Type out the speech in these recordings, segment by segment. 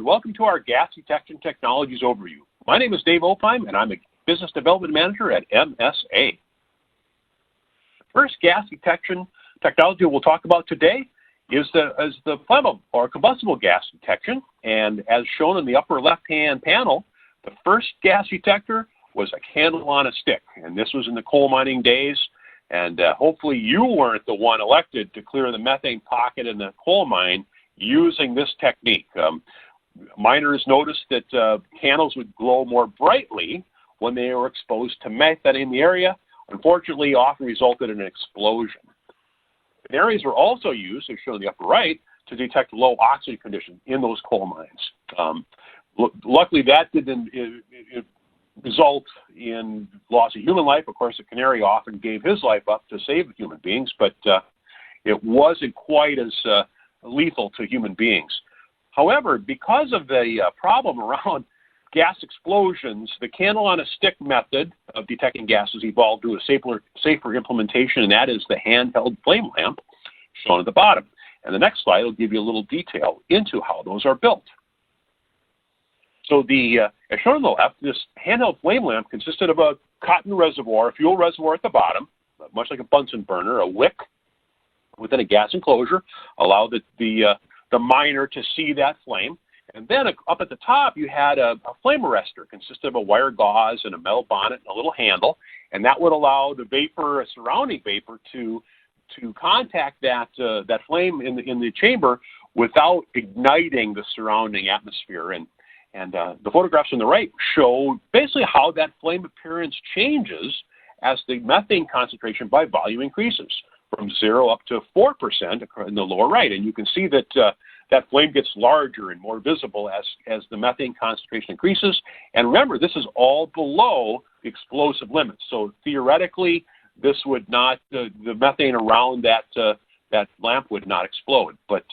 welcome to our Gas Detection Technologies Overview. My name is Dave Opheim, and I'm a Business Development Manager at MSA. The first gas detection technology we'll talk about today is the flammable or combustible gas detection. And as shown in the upper left-hand panel, the first gas detector was a candle on a stick. And this was in the coal mining days. And hopefully you weren't the one elected to clear the methane pocket in the coal mine using this technique. Miners noticed that candles would glow more brightly when they were exposed to methane in the area. Unfortunately, often resulted in an explosion. Canaries were also used, as shown in the upper right, to detect low oxygen conditions in those coal mines. Luckily, that didn't result in loss of human life. Of course, the canary often gave his life up to save human beings, but it wasn't quite as lethal to human beings. However, because of the problem around gas explosions, the candle on a stick method of detecting gases evolved to a safer implementation, and that is the handheld flame lamp shown at the bottom. And the next slide will give you a little detail into how those are built. So as shown on the left, this handheld flame lamp consisted of a cotton reservoir, a fuel reservoir at the bottom, much like a Bunsen burner, a wick within a gas enclosure, allowed the miner to see that flame. And then up at the top, you had a flame arrestor, consisted of a wire gauze and a metal bonnet and a little handle, and that would allow the vapor, a surrounding vapor, to contact that flame in the chamber without igniting the surrounding atmosphere. And the photographs on the right show basically how that flame appearance changes as the methane concentration by volume increases from 0 up to 4% in the lower right. And you can see that that flame gets larger and more visible as the methane concentration increases. And remember, this is all below the explosive limits. So theoretically, this would not, the methane around that lamp would not explode. But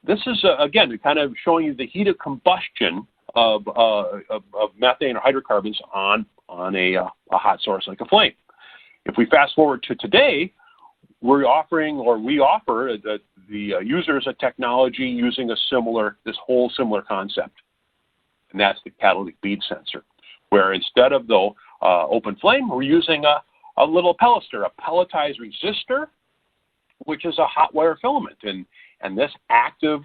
this is, again, kind of showing you the heat of combustion of methane or hydrocarbons on a hot source like a flame. If we fast forward to today, we offer the users a technology using this whole similar concept, and that's the catalytic bead sensor, where instead of the open flame, we're using a little pellister, a pelletized resistor, which is a hot wire filament, and this active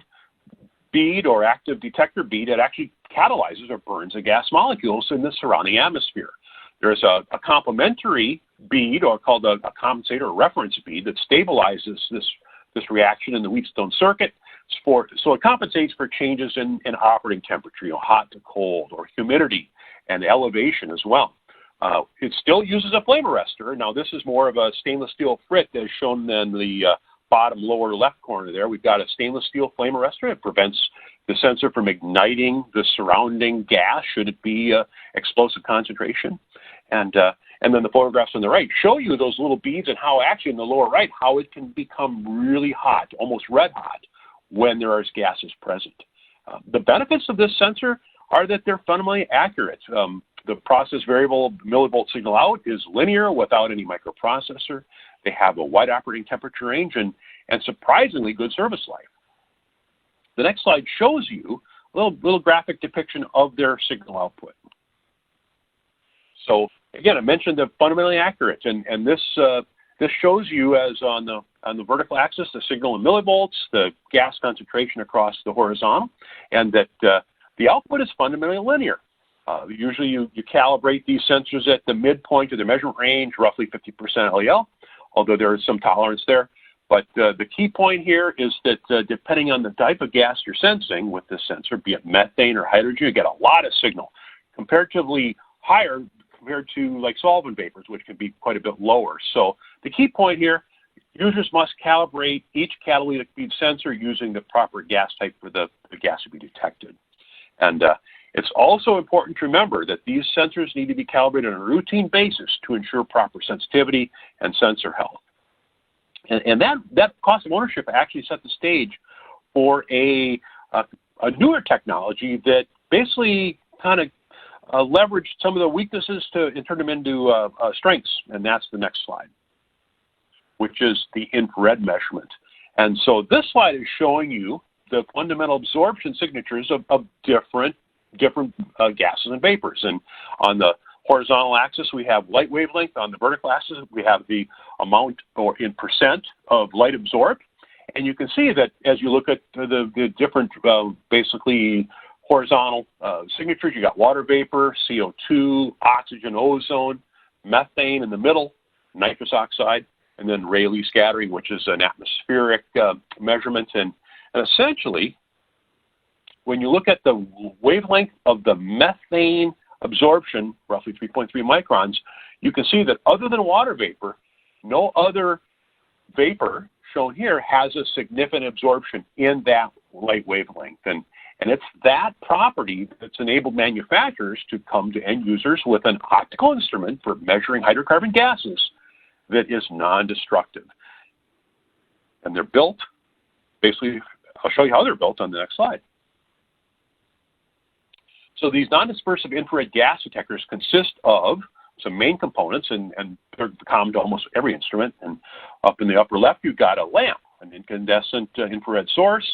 bead or active detector bead, it actually catalyzes or burns the gas molecules in the surrounding atmosphere. There's a complementary bead, or called a compensator or reference bead, that stabilizes this reaction in the Wheatstone circuit. So it compensates for changes in operating temperature, hot to cold, or humidity and elevation as well. It still uses a flame arrestor. Now, this is more of a stainless steel frit, as shown in the bottom lower left corner there. We've got a stainless steel flame arrestor. It prevents the sensor from igniting the surrounding gas should it be explosive concentration. And then the photographs on the right show you those little beads and how actually in the lower right, how it can become really hot, almost red hot, when there are gases present. The benefits of this sensor are that they're fundamentally accurate. The process variable millivolt signal out is linear without any microprocessor. They have a wide operating temperature range and surprisingly good service life. The next slide shows you a little graphic depiction of their signal output. So again, I mentioned they're fundamentally accurate, and this shows you as on the vertical axis the signal in millivolts, the gas concentration across the horizontal, and that the output is fundamentally linear. Usually you calibrate these sensors at the midpoint of the measurement range, roughly 50% LEL, although there is some tolerance there. But the key point here is that depending on the type of gas you're sensing with this sensor, be it methane or hydrogen, you get a lot of signal, comparatively higher compared to like solvent vapors, which can be quite a bit lower. So the key point here, users must calibrate each catalytic bead sensor using the proper gas type for the gas to be detected. And it's also important to remember that these sensors need to be calibrated on a routine basis to ensure proper sensitivity and sensor health. And that cost of ownership actually set the stage for a newer technology that basically kind of leveraged some of the weaknesses and turned them into strengths. And that's the next slide, which is the infrared measurement. And so this slide is showing you the fundamental absorption signatures of different gases and vapors. And on the horizontal axis, we have light wavelength. On the vertical axis, we have the amount or in percent of light absorbed. And you can see that as you look at the different, basically, horizontal signatures, you got water vapor, CO2, oxygen, ozone, methane in the middle, nitrous oxide, and then Rayleigh scattering, which is an atmospheric measurement. And essentially, when you look at the wavelength of the methane absorption, roughly 3.3 microns, you can see that other than water vapor, no other vapor shown here has a significant absorption in that light wavelength. And it's that property that's enabled manufacturers to come to end users with an optical instrument for measuring hydrocarbon gases that is non-destructive. And they're built, basically, I'll show you how they're built on the next slide. So these non-dispersive infrared gas detectors consist of some main components, and they're common to almost every instrument. And up in the upper left, you've got a lamp, an incandescent infrared source.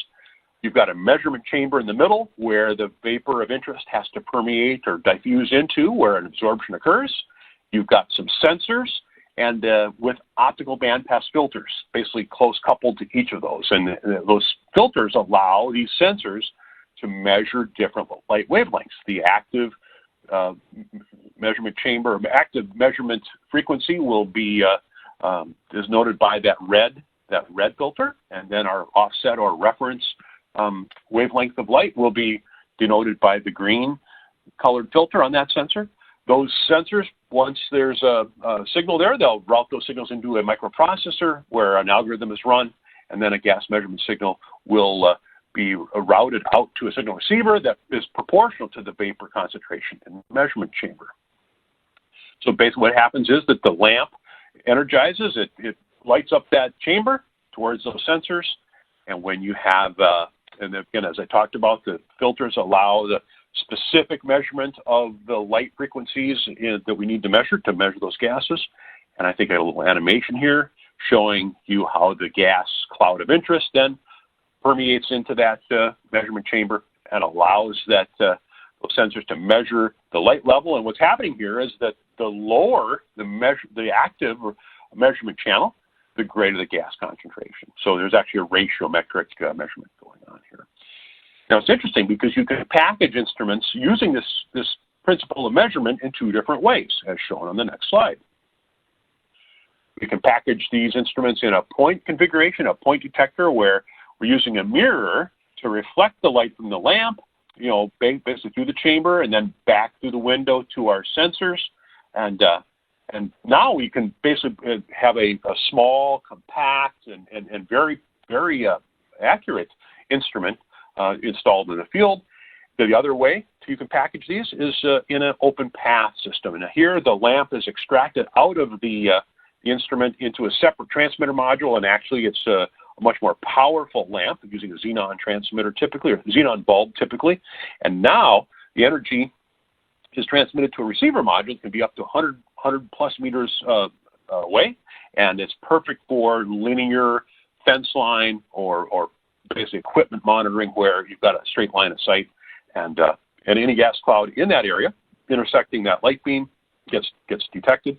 You've got a measurement chamber in the middle where the vapor of interest has to permeate or diffuse into where an absorption occurs. You've got some sensors and with optical bandpass filters, basically close coupled to each of those. And those filters allow these sensors to measure different light wavelengths. The active measurement chamber, active measurement frequency will be is noted by that red filter, and then our offset or reference wavelength of light will be denoted by the green colored filter on that sensor. Those sensors, once there's a signal there, they'll route those signals into a microprocessor where an algorithm is run, and then a gas measurement signal will be routed out to a signal receiver that is proportional to the vapor concentration in the measurement chamber. So basically what happens is that the lamp energizes, it lights up that chamber towards those sensors, and when you have, and again, as I talked about, the filters allow the specific measurement of the light frequencies that we need to measure those gases. And I think I have a little animation here showing you how the gas cloud of interest then permeates into that measurement chamber and allows that those sensors to measure the light level. And what's happening here is that the lower the active measurement channel, the greater the gas concentration. So there's actually a ratiometric measurement going on here. Now it's interesting because you can package instruments using this principle of measurement in two different ways, as shown on the next slide. We can package these instruments in a point configuration, a point detector, where we're using a mirror to reflect the light from the lamp, basically through the chamber and then back through the window to our sensors. And now we can basically have a small, compact, and very, very accurate instrument installed in the field. The other way you can package these is in an open path system. And here the lamp is extracted out of the instrument into a separate transmitter module, and actually it's a much more powerful lamp using a xenon transmitter typically, or xenon bulb typically. And now the energy is transmitted to a receiver module that can be up to 100 plus meters away, and it's perfect for linear fence line or basically equipment monitoring where you've got a straight line of sight, and any gas cloud in that area intersecting that light beam gets detected,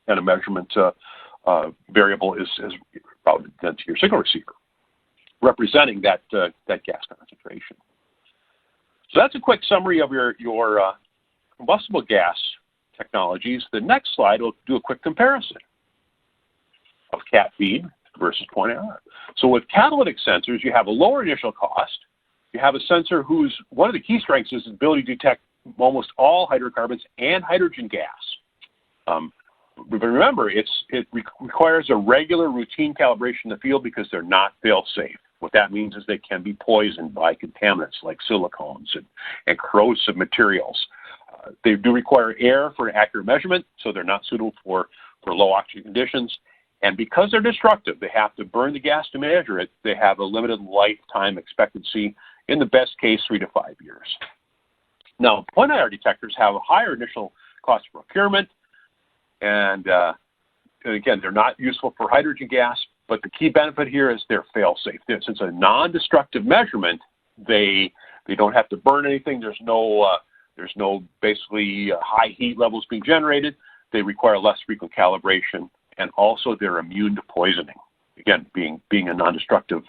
and a measurement variable is routed then to your signal receiver, representing that gas concentration. So that's a quick summary of your combustible gas technologies. The next slide will do a quick comparison of cat feed versus point IR. So with catalytic sensors, you have a lower initial cost. You have a sensor whose one of the key strengths is the ability to detect almost all hydrocarbons and hydrogen gas. But remember, it requires a regular routine calibration in the field because they're not fail-safe. What that means is they can be poisoned by contaminants like silicones and corrosive materials. They do require air for an accurate measurement, so they're not suitable for low oxygen conditions. And because they're destructive, they have to burn the gas to measure it. They have a limited lifetime expectancy, in the best case, 3 to 5 years. Now, point IR detectors have a higher initial cost of procurement, and again, they're not useful for hydrogen gas, but the key benefit here is they're fail-safe. Since it's a non-destructive measurement, they don't have to burn anything. There's no basically high heat levels being generated. They require less frequent calibration, and also they're immune to poisoning. Again, being a non-destructive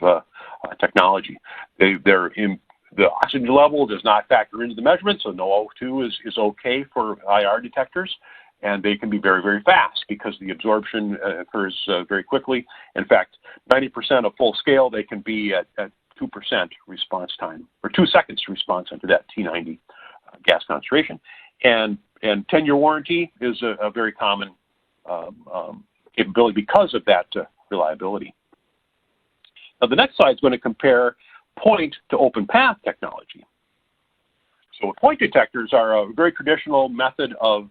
technology, the oxygen level does not factor into the measurement, so no O2 is okay for IR detectors, and they can be very, very fast because the absorption occurs very quickly. In fact, 90% of full scale, they can be at 2% response time, or 2 seconds response time to that T90 gas concentration. And 10-year warranty is a very common capability because of that reliability. Now, the next slide is going to compare point to open path technology. So point detectors are a very traditional method of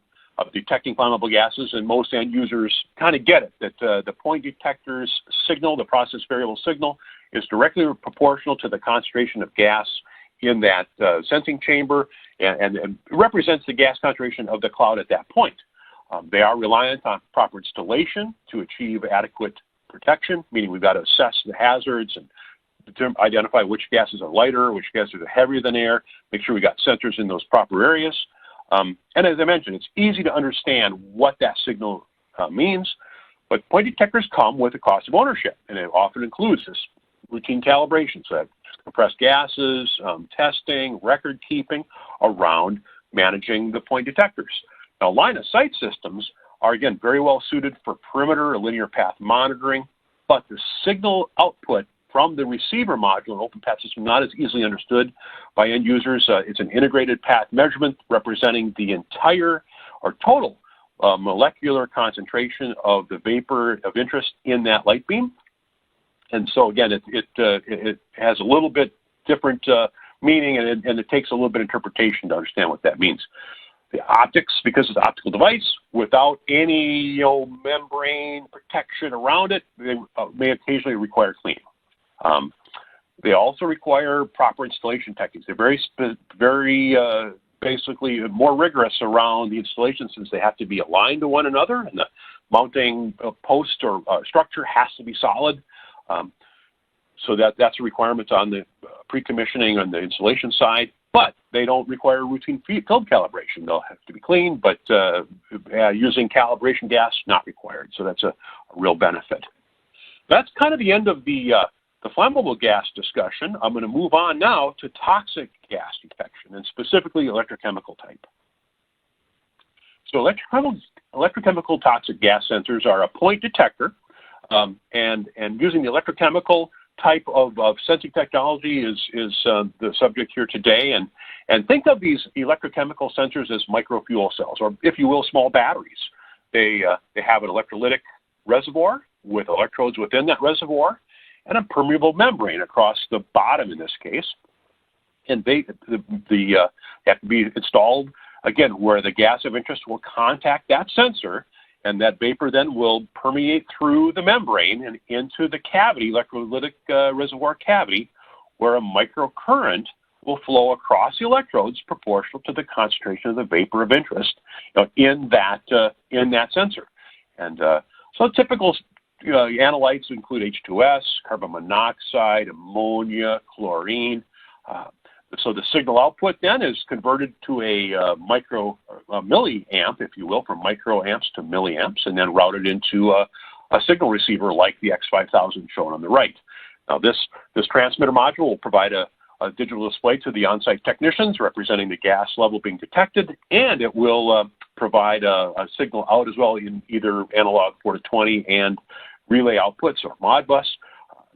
detecting flammable gases, and most end users kind of get it, that the point detector's signal, the process variable signal, is directly proportional to the concentration of gas in that sensing chamber and represents the gas concentration of the cloud at that point. They are reliant on proper installation to achieve adequate protection, meaning we've got to assess the hazards and identify which gases are lighter, which gases are heavier than air, make sure we got sensors in those proper areas. And as I mentioned, it's easy to understand what that signal means, but point detectors come with a cost of ownership, and it often includes this routine calibration, so that compressed gases, testing, record keeping around managing the point detectors. Now, line of sight systems are, again, very well suited for perimeter or linear path monitoring, but the signal output from the receiver module in open path system not as easily understood by end users. It's an integrated path measurement representing the entire or total molecular concentration of the vapor of interest in that light beam. And so again, it has a little bit different meaning, and it takes a little bit of interpretation to understand what that means. The optics, because it's an optical device, without any membrane protection around it, they may occasionally require cleaning. They also require proper installation techniques. They're very basically more rigorous around the installation, since they have to be aligned to one another, and the mounting post or structure has to be solid. So that's a requirement on the pre-commissioning on the installation side, but they don't require routine field calibration. They'll have to be cleaned, but using calibration gas, not required. So that's a real benefit. That's kind of the end of the flammable gas discussion. I'm going to move on now to toxic gas detection, and specifically electrochemical type. So electrochemical toxic gas sensors are a point detector, and using the electrochemical type of sensing technology is the subject here today. And think of these electrochemical sensors as micro fuel cells, or if you will, small batteries. They have an electrolytic reservoir with electrodes within that reservoir, and a permeable membrane across the bottom in this case. And they have to be installed, again, where the gas of interest will contact that sensor, and that vapor then will permeate through the membrane and into the cavity, electrolytic reservoir cavity, where a microcurrent will flow across the electrodes proportional to the concentration of the vapor of interest in that sensor. And so typical analytes include H2S, carbon monoxide, ammonia, chlorine. So the signal output then is converted to a milliamp, if you will, from microamps to milliamps, and then routed into a signal receiver like the X5000 shown on the right. Now this transmitter module will provide a digital display to the on-site technicians representing the gas level being detected, and it will provide a signal out as well in either analog 4 to 20 and relay outputs or Modbus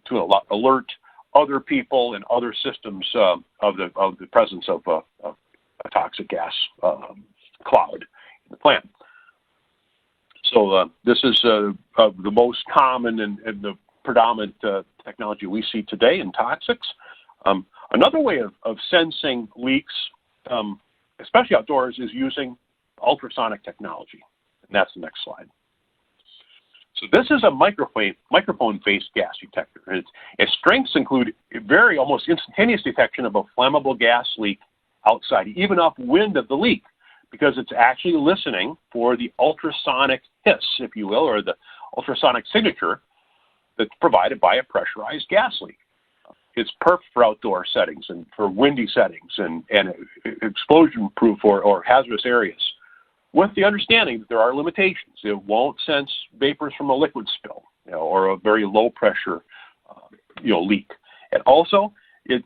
to alert other people and other systems of the presence of a toxic gas cloud in the plant. So this is the most common and the predominant technology we see today in toxics. Another way of sensing leaks, especially outdoors, is using ultrasonic technology. And that's the next slide. So this is a microphone-based gas detector. Its strengths include very almost instantaneous detection of a flammable gas leak outside, even upwind of the leak, because it's actually listening for the ultrasonic hiss, if you will, or the ultrasonic signature that's provided by a pressurized gas leak. It's perfect for outdoor settings and for windy settings and explosion-proof or hazardous areas, with the understanding that there are limitations. It won't sense vapors from a liquid spill, or a very low pressure, leak. And also, it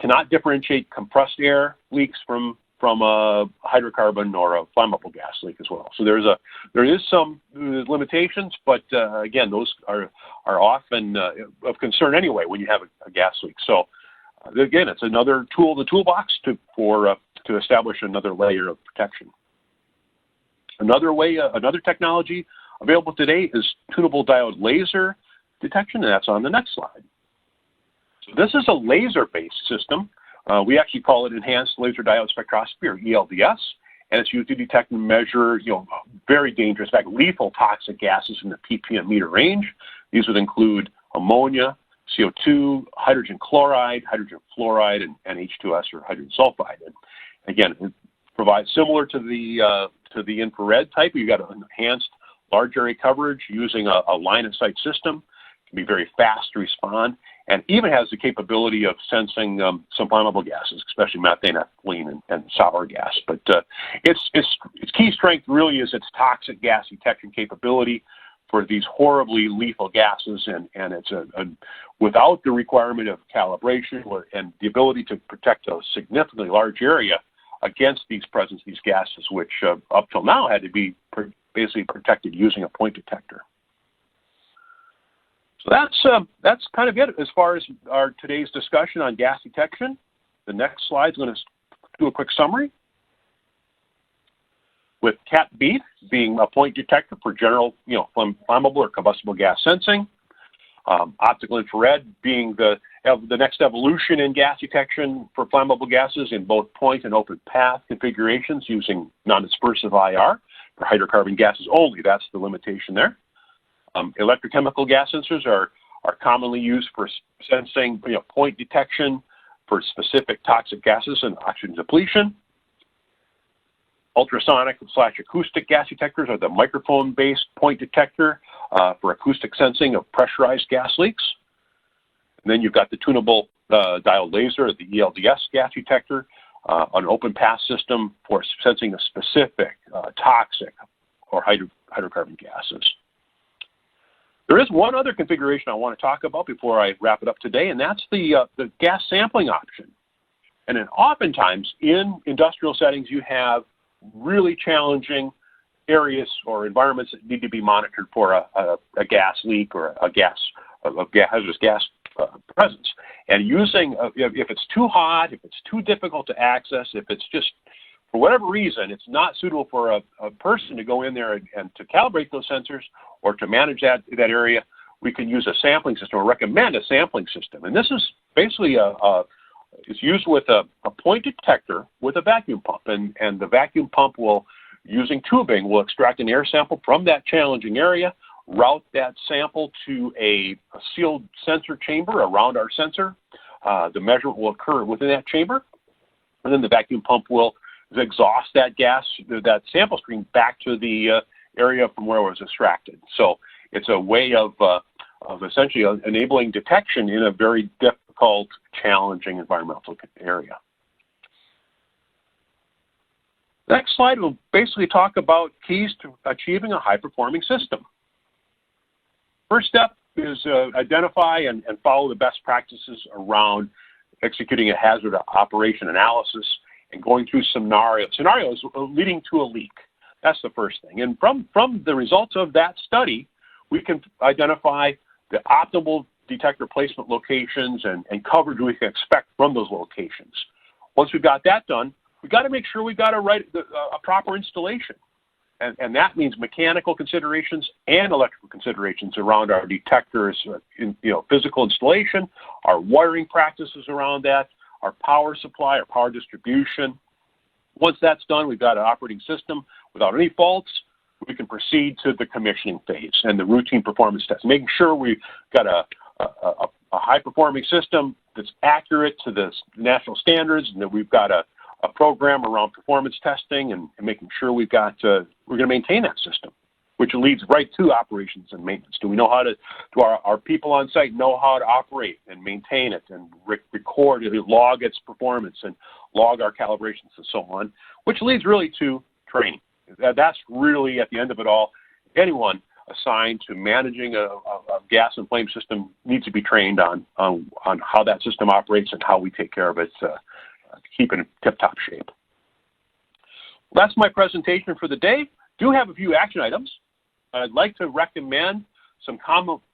cannot differentiate compressed air leaks from a hydrocarbon or a flammable gas leak as well. So there is some limitations, but again, those are often of concern anyway when you have a gas leak. So again, it's another tool in the toolbox to establish another layer of protection. Another technology available today is tunable diode laser detection, and that's on the next slide. So this is a laser-based system. We actually call it Enhanced Laser Diode Spectroscopy, or ELDS, and it's used to detect and measure, very dangerous, in fact, lethal toxic gases in the ppm meter range. These would include ammonia, CO2, hydrogen chloride, hydrogen fluoride, and H2S, or hydrogen sulfide. And again, it provides similar to the infrared type. You've got an enhanced large area coverage using a line of sight system. It can be very fast to respond, and even has the capability of sensing some flammable gases, especially methane, ethylene, and sour gas. But its key strength really is its toxic gas detection capability for these horribly lethal gases, and it's without the requirement of calibration and the ability to protect a significantly large area against these gases, which up till now had to be basically protected using a point detector. So that's kind of it as far as our today's discussion on gas detection. The next slide is going to do a quick summary, with CAT-B being a point detector for general, flammable or combustible gas sensing. Optical infrared being the next evolution in gas detection for flammable gases in both point and open path configurations using non-dispersive IR for hydrocarbon gases only. That's the limitation there. Electrochemical gas sensors are commonly used for sensing, point detection for specific toxic gases and oxygen depletion. Ultrasonic/acoustic gas detectors are the microphone-based point detector for acoustic sensing of pressurized gas leaks. And then you've got the tunable diode laser, the ELDS gas detector, an open path system for sensing of specific toxic or hydrocarbon gases. There is one other configuration I want to talk about before I wrap it up today, and that's the gas sampling option. And then oftentimes in industrial settings, you have really challenging areas or environments that need to be monitored for a gas leak or a hazardous gas presence. And using, if it's too hot, if it's too difficult to access, if it's just, for whatever reason, it's not suitable for a person to go in there and to calibrate those sensors or to manage that area, we can use a sampling system or recommend a sampling system. And this is basically it's used with a point detector with a vacuum pump. And the vacuum pump using tubing, will extract an air sample from that challenging area, route that sample to a sealed sensor chamber around our sensor. The measurement will occur within that chamber, and then the vacuum pump will exhaust that gas, that sample stream back to the area from where it was extracted. So it's a way of essentially enabling detection in a very difficult, challenging environmental area. Next slide will basically talk about keys to achieving a high-performing system. First step is identify and follow the best practices around executing a hazard operation analysis and going through scenarios leading to a leak. That's the first thing. And from the results of that study, we can identify the optimal detector placement locations and coverage we can expect from those locations. Once we've got that done, we've got to make sure we've got a proper installation. And that means mechanical considerations and electrical considerations around our detectors, physical installation, our wiring practices around that, our power supply, our power distribution. Once that's done, we've got an operating system without any faults. We can proceed to the commissioning phase and the routine performance test, making sure we've got a high-performing system that's accurate to the national standards, and that we've got a program around performance testing and making sure we're going to maintain that system. which leads right to operations and maintenance. Do we know how to, do our people on site know how to operate and maintain it and record it, log its performance and log our calibrations and so on, which leads really to training. That's really, at the end of it all, anyone assigned to managing a gas and flame system needs to be trained on how that system operates and how we take care of it to keep it in tip-top shape. That's my presentation for the day. Do have a few action items. I'd like to recommend some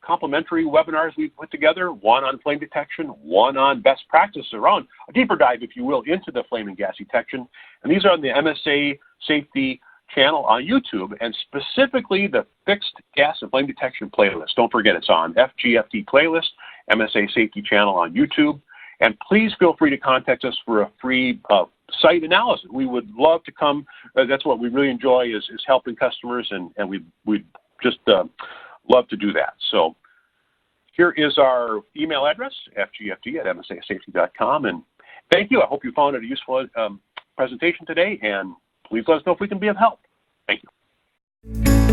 complementary webinars we've put together, one on flame detection, one on best practices around a deeper dive, if you will, into the flame and gas detection. And these are on the MSA Safety channel on YouTube, and specifically the Fixed Gas and Flame Detection playlist. Don't forget, it's on FGFD playlist, MSA Safety channel on YouTube. And please feel free to contact us for a free site analysis. We would love to come. That's what we really enjoy is helping customers, and we'd just love to do that. So here is our email address, fgfd@msasafety.com. And thank you. I hope you found it a useful presentation today, and please let us know if we can be of help. Thank you.